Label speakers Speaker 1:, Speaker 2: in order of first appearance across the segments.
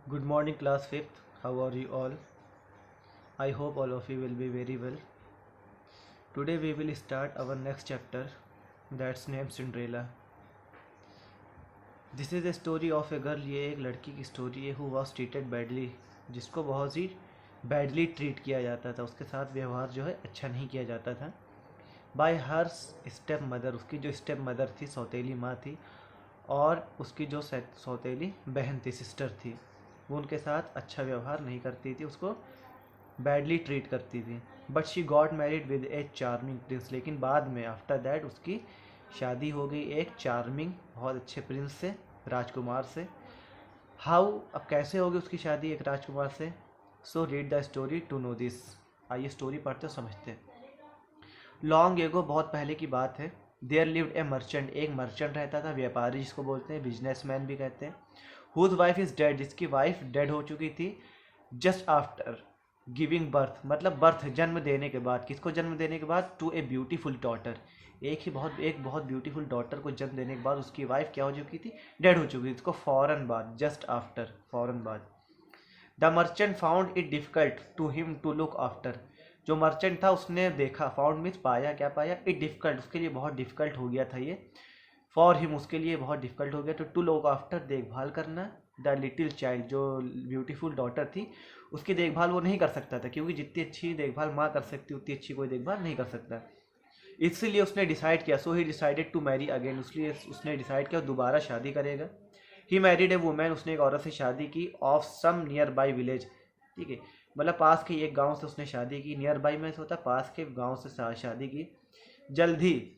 Speaker 1: Good morning, class 5th. How are you all? I hope all of you will be very well. Today we will start our next chapter, that's named Cinderella. This is a story of a girl. ये एक लड़की की story है who was treated badly, जिसको बहुत ही badly treat किया जाता था, उसके साथ व्यवहार जो है अच्छा नहीं किया जाता था बाय हर स्टेप मदर। उसकी जो स्टेप मदर थी, सौतेली माँ थी, और उसकी जो सौतेली बहन थी, सिस्टर थी, वो उनके साथ अच्छा व्यवहार नहीं करती थी, उसको बैडली ट्रीट करती थी। But she got married with A charming Prince. लेकिन बाद में आफ्टर दैट उसकी शादी हो गई एक चार्मिंग, बहुत अच्छे प्रिंस से, राजकुमार से। हाउ, अब कैसे होगी उसकी शादी एक राजकुमार से? So read the story to know this. आइए स्टोरी पढ़ते हो समझते हैं। लॉन्ग एगो, बहुत पहले की बात है, देयर लिव्ड ए मर्चेंट। एक मर्चेंट रहता था, व्यापारी जिसको बोलते हैं, बिजनेसमैन भी कहते हैं। हुज वाइफ इज डेड, जिसकी वाइफ डेड हो चुकी थी। जस्ट आफ्टर गिविंग बर्थ, मतलब बर्थ, जन्म देने के बाद। किसको जन्म देने के बाद? To a beautiful daughter. एक बहुत ब्यूटीफुल डॉटर को जन्म देने के बाद उसकी वाइफ क्या हो चुकी थी? डेड हो चुकी थी। इसको फौरन बाद, जस्ट आफ्टर, फौरन बाद। The merchant found it difficult to him to look after. जो मर्चेंट था उसने देखा, फाउंड मीन्स पाया, क्या पाया? इट डिफिकल्ट, उसके लिए बहुत डिफिकल्ट हो गया था ये। फॉर हिम, उसके लिए बहुत डिफिकल्ट हो गया, तो टू लुक आफ्टर, देखभाल करना। द लिटिल चाइल्ड, जो ब्यूटीफुल डॉटर थी, उसकी देखभाल वो नहीं कर सकता था, क्योंकि जितनी अच्छी देखभाल माँ कर सकती उतनी अच्छी कोई देखभाल नहीं कर सकता। इसलिए उसने डिसाइड किया, so he decided to marry again, इसलिए उसने डिसाइड किया दोबारा शादी करेगा। ही मैरिड ए वुमेन, उसने एक औरत से शादी की, of some nearby village. ठीक है, मतलब पास के एक गांव से उसने शादी की। नियर बाई में से होता है पास के गांव से शादी की। जल्द ही,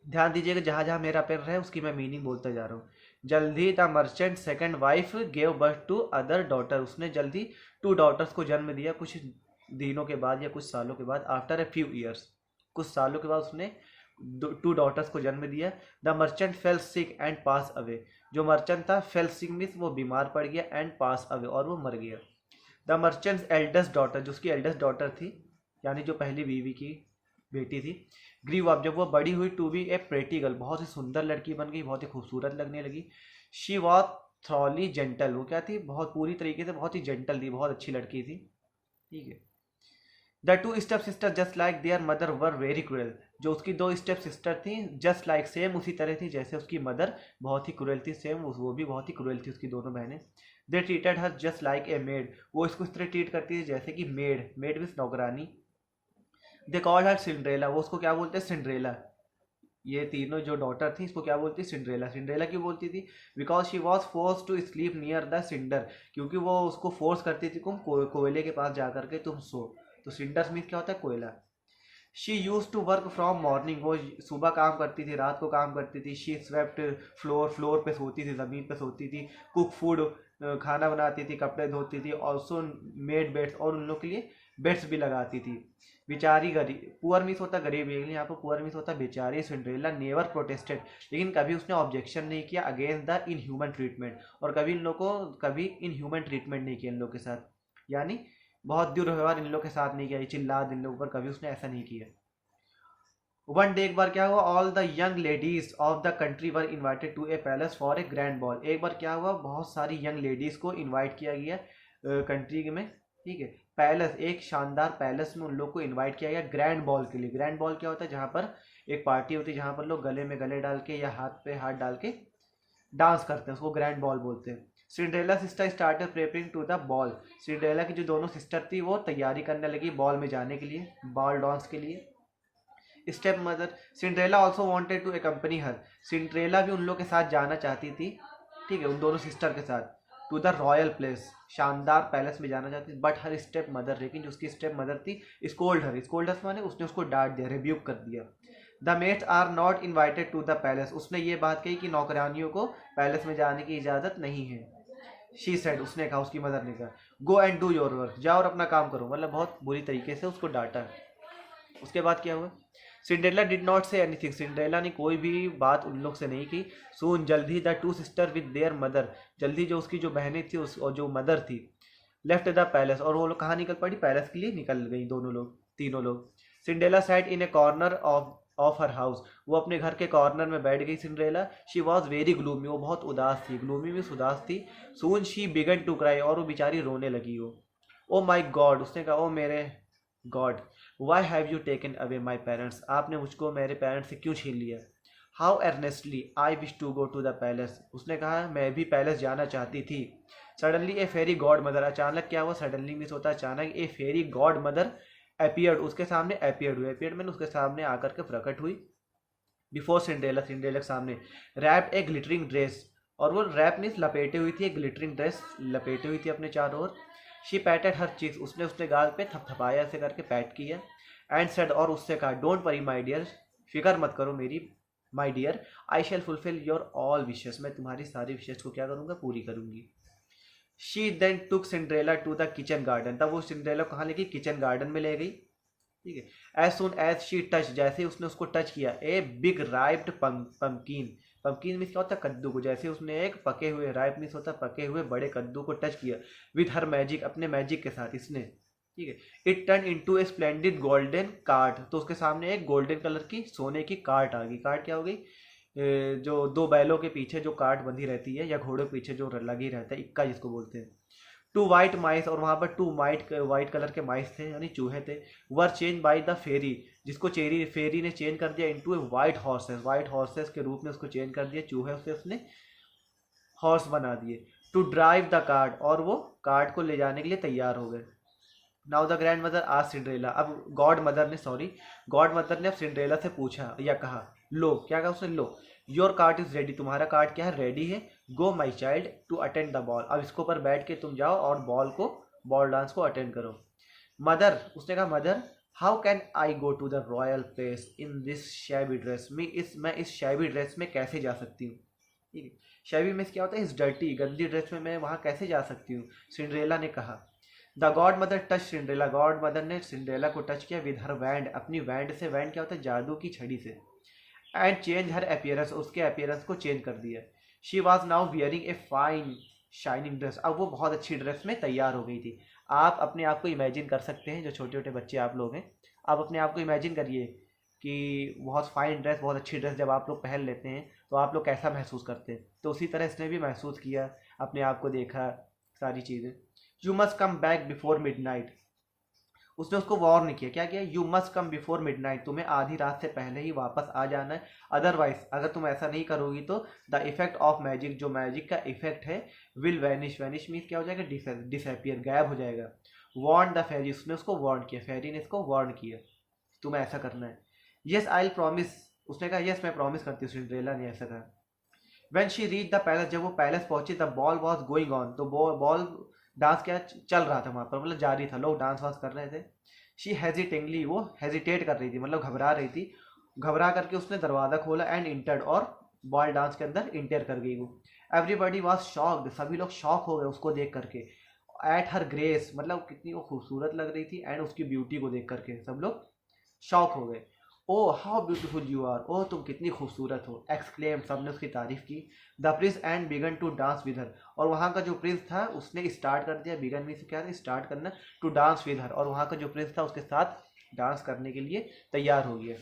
Speaker 1: ध्यान दीजिएगा जहाँ जहाँ मेरा पैर है उसकी मैं मीनिंग बोलता जा रहा हूँ। जल्दी the merchant second wife gave birth to other daughter, उसने जल्दी टू डॉटर्स को जन्म दिया, कुछ दिनों के बाद या कुछ सालों के बाद। आफ्टर ए फ्यू ईयर्स, कुछ सालों के बाद उसने टू डॉटर्स को जन्म दिया। The merchant fail sick and pass away, जो मर्चेंट था, फेल सिक मीन्स वो बीमार पड़ गया, एंड पास अवे, और वो मर गया। द मर्चेंट्स एल्डेस्ट डॉटर, जो उसकी एल्डेस्ट डॉटर थी, यानी जो पहली बीवी की बेटी थी, ग्रीव अप, जब वो बड़ी हुई, to be a pretty girl, बहुत ही सुंदर लड़की बन गई, बहुत ही खूबसूरत लगने लगी। शी वॉज थ्रॉली जेंटल, वो क्या थी? बहुत पूरी तरीके से बहुत ही जेंटल थी, बहुत अच्छी लड़की थी। ठीक है। The two step sister just like there mother were very cruel, जो उसकी दो स्टेप सिस्टर थी, जस्ट लाइक, सेम उसी तरह थी जैसे उसकी मदर, बहुत ही क्रूएल थी, सेम वो भी बहुत ही क्रूएल थी, उसकी दोनों बहनें। They treated her just like a made, वो इसको इस तरह ट्रीट करती थी जैसे कि मेड, मेड मीन्स नौकरानी। दे कॉल्ड हर सिंड्रेला, वो उसको क्या बोलते हैं? सिंड्रेला। ये तीनों जो डॉटर थी इसको क्या बोलती? सिंड्रेला। सिंड्रेला क्यों बोलती थी? Because she was force to sleep near the cinder, क्योंकि वो उसको फोर्स करती थी, तुम कोयले के पास जा करके तुम सो। तो सिंडर मीन्स क्या होता है? कोयला। She use to work from morning, वो सुबह काम करती थी, रात को काम करती थी। शी स्वेप्ट फ्लोर, फ्लोर पे सोती थी, ज़मीन पे सोती थी। कुक फूड, खाना बनाती थी, कपड़े धोती थी। ऑल्सो मेड बेड्स, और उन लोग के लिए बेड्स भी लगाती थी। बेचारी गरीब, पुअर मिस होता गरीब, लेकिन यहाँ पर पुअर मिस होता बेचारी। सिंड्रेला नेवर प्रोटेस्टेड, लेकिन कभी उसने ऑब्जेक्शन नहीं किया अगेंस्ट द इनह्यूमन ट्रीटमेंट, और कभी इन लोग को कभी इनह्यूमन ट्रीटमेंट नहीं किया इन लोग के साथ, यानी बहुत दुर्व्यवहार इन लोग के साथ नहीं किया, चिल्ला इन लोगों पर, कभी उसने ऐसा नहीं किया। वन डे, एक बार क्या हुआ, all the young ladies of the country were invited to a palace for a grand ball. एक बार क्या हुआ, बहुत सारी यंग लेडीज को इनवाइट किया गया कंट्री में। ठीक है, पैलेस, एक शानदार पैलेस में उन लोग को इनवाइट किया गया ग्रैंड बॉल के लिए। ग्रैंड बॉल क्या होता है? जहाँ पर एक पार्टी होती है, जहाँ पर लोग गले में गले डाल के या हाथ पे हाथ डाल के डांस करते हैं, उसको ग्रैंड बॉल बोलते हैं। Cinderella sister started preparing to the ball, Cinderella की जो दोनों सिस्टर थी वो तैयारी करने लगी बॉल में जाने के लिए, बॉल डांस के लिए। Step mother, Cinderella also wanted to accompany her, Cinderella भी उन लोग के साथ जाना चाहती थी, ठीक है, उन दोनों सिस्टर के साथ, टू द रॉयल प्लेस, शानदार पैलेस में जाना चाहती थी। बट हर स्टेप मदर, लेकिन जो उसकी स्टेप मदर थी, स्कोल्ड हर माने उसने उसको डांट दिया, रिब्यूक कर दिया। The mates are not invited to the palace, उसने ये बात कही कि नौकरानियों को पैलेस में जाने की इजाज़त नहीं है। शी सेड, उसने कहा, उसकी मदर ने कहा, go and do your work, जाओ और अपना काम करो, मतलब बहुत बुरी तरीके से उसको डांटा। उसके बाद क्या हुआ? Cinderella did not say anything, Cinderella ने कोई भी बात उन लोग से नहीं की। सून, जल्दी, the two sister with their mother, जल्दी जो उसकी जो बहनें थी उस और जो मदर थी, लेफ्ट द पैलेस, और वो लोग कहाँ निकल पड़ी? पैलेस के लिए निकल गई, दोनों लोग, तीनों लोग। Cinderella sat in A corner of of her house, वो अपने घर के कॉर्नर में बैठ गई Cinderella. She was very gloomy, वो बहुत उदास थी, ग्लूमी मीन्स उदास थी। सून शी बिगन टू क्राई, और वो बेचारी रोने लगी वो। ओ माई गॉड, उसने कहा ओ मेरे God, why have you taken away my parents, आपने मुझको मेरे पेरेंट्स से क्यों छीन लिया। How earnestly I wish to go to the palace, उसने कहा मैं भी पैलेस जाना चाहती थी। Suddenly a fairy godmother, अचानक क्या हुआ, सडनली मीन्स होता है अचानक, a fairy godmother appeared, उसके सामने अपियर्ड हुई, अपियर्ड मैंने उसके सामने आकर के प्रकट हुई। बिफोर सिंड्रेला, सिंड्रेला के सामने। रैप्ड ए ग्लिटरिंग ड्रेस, और वो रैप मीन्स लपेटे हुई थी, एक ग्लिटरिंग ड्रेस लपेटे हुई थी अपने चारों ओर। शी पैटेड हर चीज, उसने उसने गाल पे थपथपाया ऐसे करके पैट किया। एंड सेड, और उससे कहा डोंट वरी माई डियर, फिक्र मत करो मेरी my dear, I shall fulfil your all wishes, मैं तुम्हारी सारी विशेष को क्या करूंगा, पूरी करूंगी। She then took Cinderella to the kitchen garden, तब वो सिंड्रेला को कहाँ ले गई, किचन गार्डन में ले गई। ठीक है। As soon as she touch, जैसे उसने उसको टच किया, a big riped pumpkin, pumpkin means क्या होता है, कद्दू को, जैसे उसने एक पके हुए, राइप मीन्स होता है पके हुए बड़े कद्दू को टच किया, विद हर मैजिक, अपने मैजिक के साथ इसने। ठीक है। It turn into A splendid golden cart, तो उसके सामने एक गोल्डन कलर की सोने की कार्ट आ गई। कार्ट क्या हो गई, जो दो बैलों के पीछे जो कार्ट बंधी रहती है, या घोड़ों के पीछे जो लगी रहता है, इक्का जिसको बोलते हैं। टू वाइट माइस, और वहाँ पर टू वाइट कलर के माइस थे, यानी चूहे थे। वर चेंज बाय द फेरी, जिसको फेरी ने चेंज कर दिया इनटू ए वाइट हॉर्सेस, वाइट हॉर्सेस के रूप में उसको चेंज कर दिया, चूहे उसे उसने हॉर्स बना दिए। टू ड्राइव द कार्ट, और वो कार्ट को ले जाने के लिए तैयार हो गए। नाउ द ग्रैंड मदर आज सिंड्रेला, अब गॉड मदर ने अब सिंड्रेला से पूछा या कहा, लो, क्या कहा उसने, lo your cart is ready, तुम्हारा कार्ट क्या है, रेडी है। Go my child to attend the ball, अब इसको पर बैठ के तुम जाओ और बॉल डांस को अटेंड करो। मदर, उसने कहा mother, how can I go to the royal place in this shabby dress, मैं इस शैबी ड्रेस में कैसे जा सकती हूँ। ठीक है। शैबी में क्या होता है, इस डर्टी गंदी ड्रेस में मैं वहाँ कैसे जा सकती हूँ, सिंड्रेला ने कहा। The God mother touch Cinderella, God mother ने सिंड्रेला को टच किया विद हर वैंड, अपनी वैंड से, वैंड क्या होता है, जादू की छड़ी से। एंड चेंज हर अपीयरेंस, उसके अपीयरेंस को चेंज कर दिया। She was now wearing a fine shining dress, अब वो बहुत अच्छी ड्रेस में तैयार हो गई थी। आप अपने आप को इमेजिन कर सकते हैं, जो छोटे छोटे बच्चे आप लोग हैं, आप अपने आप को इमेजिन करिए कि बहुत फाइन ड्रेस, बहुत अच्छी ड्रेस जब आप लोग पहन लेते हैं तो आप लोग कैसा महसूस करते हैं। तो उसी तरह इसने भी महसूस किया, अपने आप को देखा, सारी चीज़ें। You must come back before midnight, उसने उसको वॉर्न किया, क्या किया, you must come before midnight, तुम्हें आधी रात से पहले ही वापस आ जाना है। अदरवाइज, अगर तुम ऐसा नहीं करोगी तो द इफेक्ट ऑफ मैजिक, जो मैजिक का इफेक्ट है, विल वैनिश, वैनिश मीन्स क्या हो जाएगा, डिसअपियर, गायब हो जाएगा। वार्न द फेरी, उसने उसको वार्न किया, फेरी ने इसको वार्न किया, तुम्हें ऐसा करना है। यस आई विल प्रॉमिस, उसने कहा यस मैं प्रॉमिस करती हूँ, सिंड्रेला ने ऐसा कहा। When she reach the palace, जब वो पैलेस पहुंची, the ball was going on, तो बॉल डांस क्या चल रहा था वहाँ पर, मतलब जारी था, लोग डांस वांस कर रहे थे। शी हेजिटेंगली, वो हेजिटेट कर रही थी, मतलब घबरा रही थी, घबरा करके उसने दरवाज़ा खोला एंड इंटर्ड, और बॉल डांस के अंदर इंटर कर गई वो। एवरीबडी वॉज शॉक्ड, सभी लोग शॉक हो गए उसको देख करके। एट हर ग्रेस, मतलब कितनी वो खूबसूरत लग रही थी, एंड उसकी ब्यूटी को देख करके सब लोग शॉक हो गए। Oh how beautiful you are, oh तुम कितनी खूबसूरत हो, एक्सक्लेम, सबने उसकी तारीफ की। The prince and began to dance with her, और वहाँ का जो प्रिंस था उसने स्टार्ट कर दिया, बिगन में से क्या था, स्टार्ट करना, टू डांस विद हर, और वहाँ का जो प्रिंस था उसके साथ डांस करने के लिए तैयार हो गया।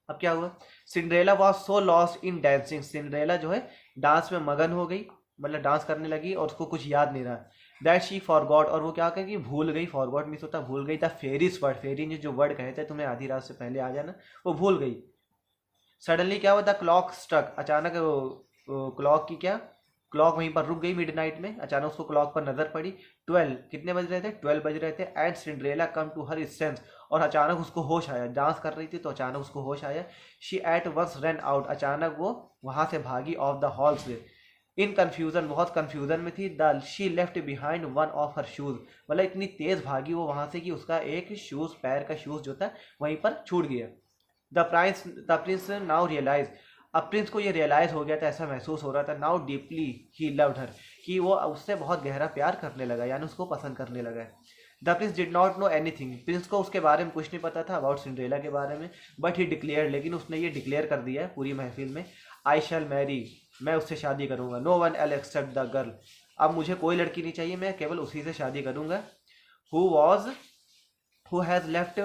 Speaker 1: अब क्या हुआ, Cinderella was so lost in dancing, Cinderella जो है डांस में मगन हो गई, मतलब डांस करने लगी और उसको कुछ याद नहीं रहा। दैट शी फॉरगॉट, और वो क्या कहेगी, भूल गई, फॉरगॉट मीन्स होता भूल गई था, फेरिस वर्ड, फेरी ने जो वर्ड कहे थे तुम्हें आधी रात से पहले आ जाना, वो भूल गई। सडनली क्या हुआ, द क्लॉक स्ट्रक, अचानक क्लॉक की क्या, क्लॉक वहीं पर रुक गई मिडनाइट में, अचानक उसको क्लॉक पर नजर पड़ी। 12, कितने बज रहे थे, 12 बज रहे थे। And Cinderella come to her sense, और अचानक उसको होश आया, डांस कर रही थी तो अचानक उसको होश आया। She at once run out, अचानक वो वहां से भागी ऑफ द हॉल से। इन कन्फ्यूजन, बहुत कन्फ्यूजन में थी। The she left behind one of her shoes, मतलब इतनी तेज भागी वो वहां से कि उसका एक शूज, पैर का शूज जो था वहीं पर छूट गया। द प्रिंस नाउ रियलाइज, अब प्रिंस को ये रियलाइज हो गया था, ऐसा महसूस हो रहा था, now deeply he loved her, कि वो उससे बहुत गहरा प्यार करने लगा, यानी उसको पसंद करने लगा। The Prince did not know anything, Prince को उसके बारे में कुछ नहीं पता था, अबाउट सिंड्रेला के बारे में, बट ही डिक्लेयर, लेकिन उसने ये डिक्लेयर कर दिया है पूरी महफिल में, आई शैल मैरी, मैं उससे शादी करूंगा। No one else except the girl, अब मुझे कोई लड़की नहीं चाहिए, मैं केवल उसी से शादी करूंगा। Who has left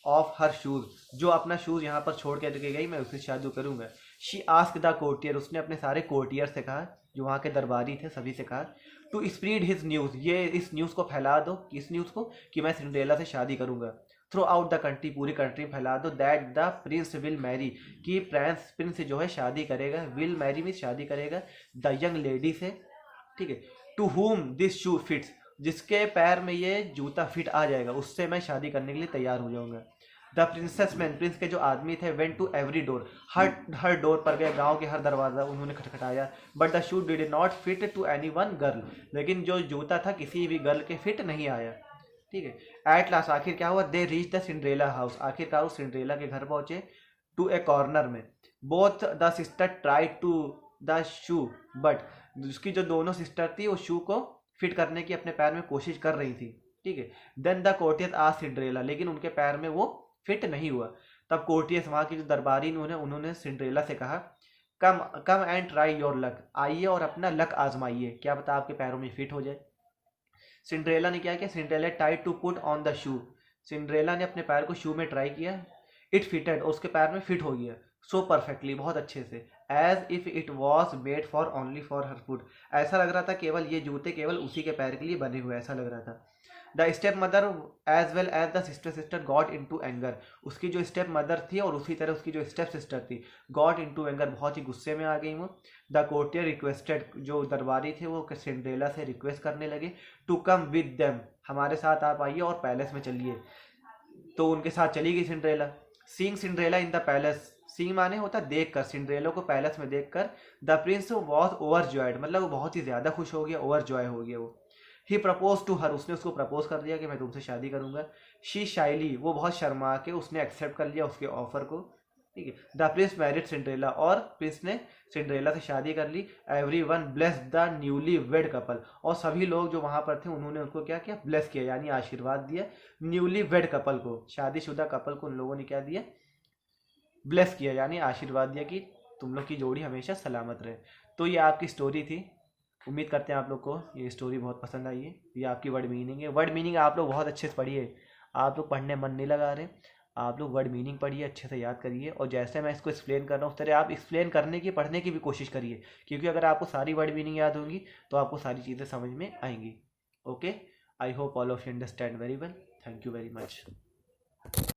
Speaker 1: of her shoes, जो अपना शूज यहाँ पर छोड़ के गई मैं उससे शादी करूंगा। शी आस्क द कोर्टियर, उसने अपने सारे कोर्टियर से कहा, जो वहाँ के दरबारी थे सभी से कहा, टू स्प्रीड हिज न्यूज़, ये इस न्यूज़ को फैला दो, किस न्यूज़ को, कि मैं सिंड्रेला से शादी करूंगा। थ्रू आउट द कंट्री, पूरी कंट्री में फैला दो, that the Prince will marry, कि प्रिंस जो है शादी करेगा, विल मैरी मीन शादी करेगा, द यंग लेडी से, ठीक है, to whom this shoe fits, जिसके पैर में ये जूता फिट आ जाएगा उससे मैं शादी करने के लिए तैयार हो जाऊंगा। द प्रिंसेस मैन, प्रिंस के जो आदमी थे, वेंट टू एवरी डोर, हर डोर पर गए, गांव के हर दरवाजा उन्होंने खटखटाया, but the shoe did not fit to any one girl, लेकिन जो जूता था किसी भी गर्ल के फिट नहीं आया, ठीक है। एट लास्ट, आखिर क्या हुआ, they reach the Cinderella house, आखिरकार उस सिंड्रेला के घर पहुंचे, टू ए कॉर्नर में, both the sister try to the shoe, but उसकी जो दोनों सिस्टर थी वो शू को फिट करने की अपने पैर में कोशिश कर रही थी, ठीक है। Then the courteous a Cinderella, लेकिन उनके पैर में वो फिट नहीं हुआ। तब कोर्टियस, वहाँ की जो दरबारी उन्होंने सिंड्रेला से कहा, come come and try your luck, आइए और अपना लक आजमाइए, क्या पता आपके पैरों में फिट हो जाए। सिंड्रेला ने क्या किया, Cinderella tied to put on the shoe, Cinderella ने अपने पैर को शू में ट्राई किया, इट फिटेड, उसके पैर में फिट हो गया, सो परफेक्टली, बहुत अच्छे से, as if it was made for only for her foot, ऐसा लग रहा था केवल ये जूते केवल उसी के पैर के लिए बने हुए, ऐसा लग रहा था। The step mother as well as the sister got into anger, उसकी जो स्टेप मदर थी और उसी तरह उसकी जो स्टेप सिस्टर थी, गॉट इन टू एंगर, बहुत ही गुस्से में आ गई वो। द कोर्टियर रिक्वेस्टेड, जो दरबारी थे वो सिंड्रेला से रिक्वेस्ट करने लगे, टू कम विद देम, हमारे साथ आप आइए और पैलेस में चलिए। तो उनके साथ चली गई Cinderella. Seeing Cinderella in the palace, seeing माने होता देखकर, सिंड्रेला को पैलेस में देखकर, द प्रिंस वॉज ओवरजॉयड, मतलब वो बहुत ही ज्यादा खुश हो गया, ओवरजॉय हो गया वो। ही प्रपोज टू हर, उसने उसको प्रपोज कर दिया कि मैं तुमसे शादी करूंगा। शी शाइली, वो बहुत शर्मा के उसने एक्सेप्ट कर लिया उसके ऑफर को, ठीक है। द प्रिंस मैरिड सिंड्रेला, और प्रिंस ने सिंड्रेला से शादी कर ली। Every one bless the newly wed couple, और सभी लोग जो वहां पर थे उन्होंने उनको क्या किया, ब्लेस किया, यानी आशीर्वाद दिया न्यूली वेड कपल को, शादीशुदा कपल को उन लोगों ने क्या दिया, ब्लेस किया, यानी आशीर्वाद दिया कि तुम लोग की जोड़ी हमेशा सलामत रहे। तो ये आपकी स्टोरी थी, उम्मीद करते हैं आप लोग को ये स्टोरी बहुत पसंद आई है। ये आपकी वर्ड मीनिंग है, वर्ड मीनिंग आप लोग बहुत अच्छे से पढ़िए, आप लोग पढ़ने मन नहीं लगा रहे, आप लोग वर्ड मीनिंग पढ़िए, अच्छे से याद करिए, और जैसे मैं इसको एक्सप्लेन कर रहा हूँ उस तरह आप एक्सप्लेन करने की, पढ़ने की भी कोशिश करिए, क्योंकि अगर आपको सारी वर्ड मीनिंग याद होंगी तो आपको सारी चीज़ें समझ में आएंगी। Okay, I hope all of you understand very well, thank you very much.